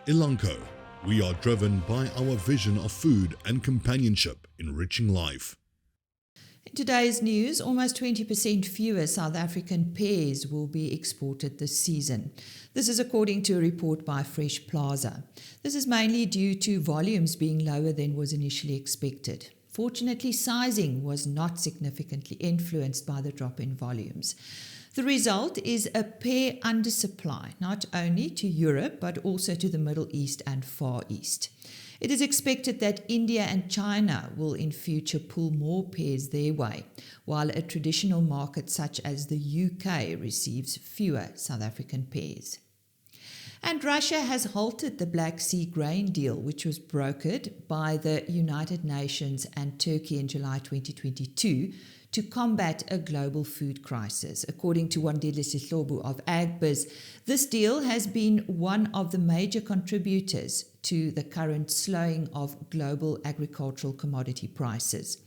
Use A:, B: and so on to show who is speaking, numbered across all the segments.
A: Elanco, we are driven by our vision of food and companionship, enriching life.
B: In today's news, almost 20% fewer South African pears will be exported this season. This is according to a report by Fresh Plaza. This is mainly due to volumes being lower than was initially expected. Fortunately, sizing was not significantly influenced by the drop in volumes. The result is a pear undersupply, not only to Europe but also to the Middle East and Far East. It is expected that India and China will in future pull more pears their way, while a traditional market such as the UK receives fewer South African pears. And Russia has halted the Black Sea grain deal, which was brokered by the United Nations and Turkey in July 2022 to combat a global food crisis. According to Wandile Sihlobo of Agbiz, this deal has been one of the major contributors to the current slowing of global agricultural commodity prices.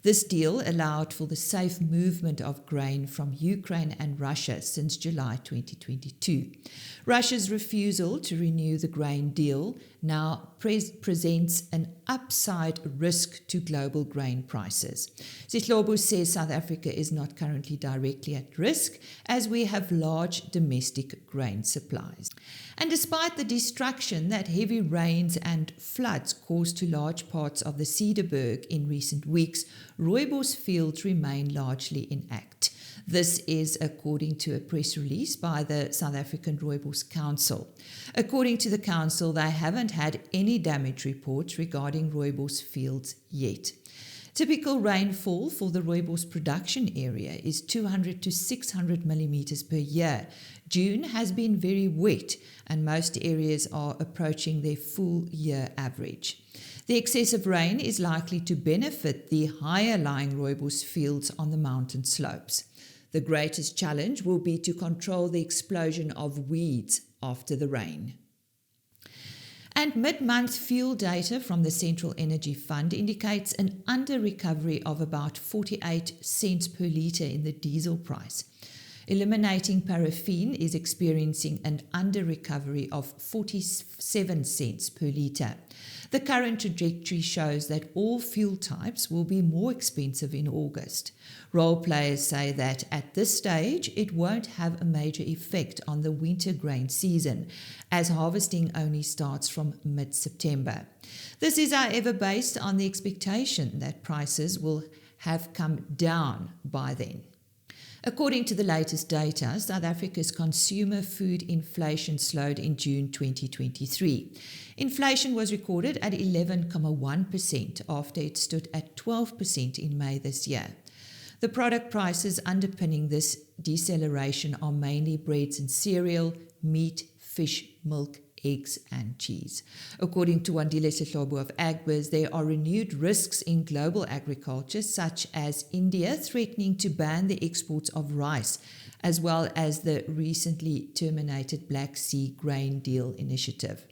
B: This deal allowed for the safe movement of grain from Ukraine and Russia since July 2022. Russia's refusal to renew the grain deal now presents an upside risk to global grain prices. Sihlobo says South Africa is not currently directly at risk as we have large domestic grain supplies. And despite the destruction that heavy rains and floods caused to large parts of the Cederberg in recent weeks, Rooibos fields remain largely intact. This is according to a press release by the South African Rooibos Council. According to the council, they haven't had any damage reports regarding Rooibos fields yet. Typical rainfall for the Rooibos production area is 200 to 600 millimeters per year. June has been very wet and most areas are approaching their full year average. The excessive rain is likely to benefit the higher lying Rooibos fields on the mountain slopes. The greatest challenge will be to control the explosion of weeds after the rain. And mid-month fuel data from the Central Energy Fund indicates an under-recovery of about 48 cents per litre in the diesel price. Eliminating paraffin is experiencing an under-recovery of 47 cents per litre. The current trajectory shows that all fuel types will be more expensive in August. Role players say that at this stage it won't have a major effect on the winter grain season, as harvesting only starts from mid-September. This is however based on the expectation that prices will have come down by then. According to the latest data, South Africa's consumer food inflation slowed in June 2023. Inflation was recorded at 11.1% after it stood at 12% in May this year. The product prices underpinning this deceleration are mainly breads and cereal, meat, fish, milk, eggs and cheese. According to Wandile Sihlobo of Agbiz, there are renewed risks in global agriculture, such as India threatening to ban the exports of rice, as well as the recently terminated Black Sea grain deal initiative.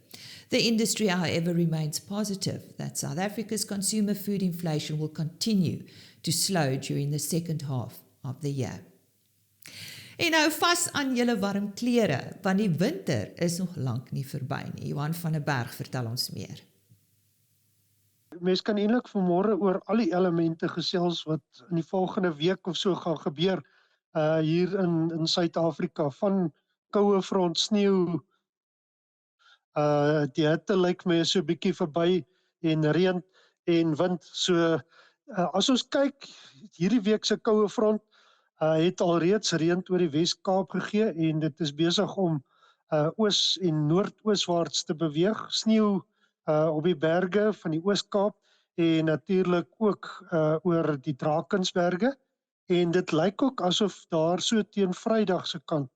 B: The industry, however, remains positive that South Africa's consumer food inflation will continue to slow during the second half of the year. En nou vas aan julle warm klere, want die winter is nog lank nie verby nie. Johan van der Berg vertel ons meer.
C: Mens kan eintlik vanmôre oor al die elemente gesels wat in die volgende week of so gaan gebeur hier in Suid-Afrika, van koue front, sneeu, die hitte lyk my so 'n bietjie verby en reën en wind. So as ons kyk, hierdie week se koue front het alreeds reën oor die Wes-Kaap gegee en dit is besig om oos en noordooswaarts te beweeg. Sneeu op die berge van die Oos-Kaap en natuurlik ook oor die Drakensberge. En dit lyk ook asof daar so teen Vrydag se kant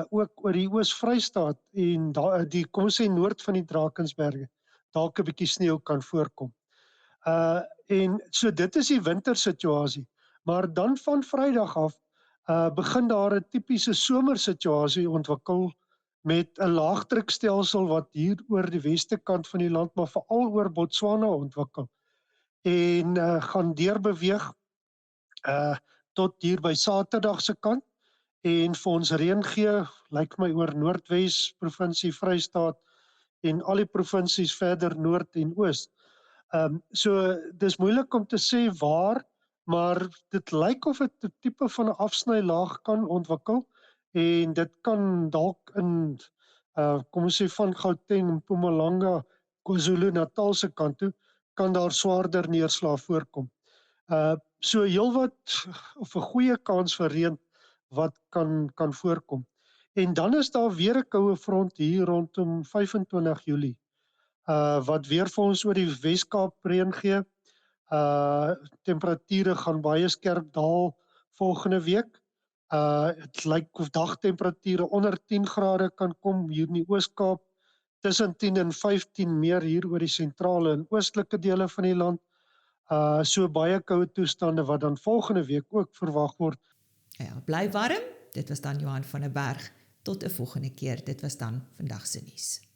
C: ook oor die Oos-Vrystaat en die kom ons sê noord van die Drakensberge dalk 'n bietjie sneeu kan voorkom. En so dit is die wintersituasie. Maar dan van Vrydag af begin daar 'n tipiese somersituasie ontwikkel met 'n laagdrukstelsel wat hier oor die weste kant van die land, maar veral oor Botswana ontwikkel. En gaan deurbeweeg tot hier by Saterdag se kant en vir ons reën gee, lyk my oor Noordwes provinsie Vrystaat en al die provinsies verder noord en oos. So dis moeilik om te sê waar, maar dit lyk of dit 'n tipe van 'n afsnylaag kan ontwikkel en dit kan dalk in kom ons sê van Gauteng, Mpumalanga, KwaZulu-Natal se kant toe kan daar swaarder neerslag voorkom. So heelwat of 'n goeie kans vir reën wat kan voorkom. En dan is daar weer 'n koue front hier rondom 25 Julie. Wat weer vir ons oor die Wes-Kaap reën gee. Temperature gaan baie skerp daal volgende week. Dit lyk of dagtemperature onder 10 grade kan kom hier in die Oos-Kaap, tussen 10 en 15 meer hier oor die sentrale en oostelike dele van die land. So baie koue toestande wat dan volgende week ook verwag word.
B: Ja, bly warm. Dit was dan Johan van der Berg. Tot 'n volgende keer. Dit was dan vandag se nuus.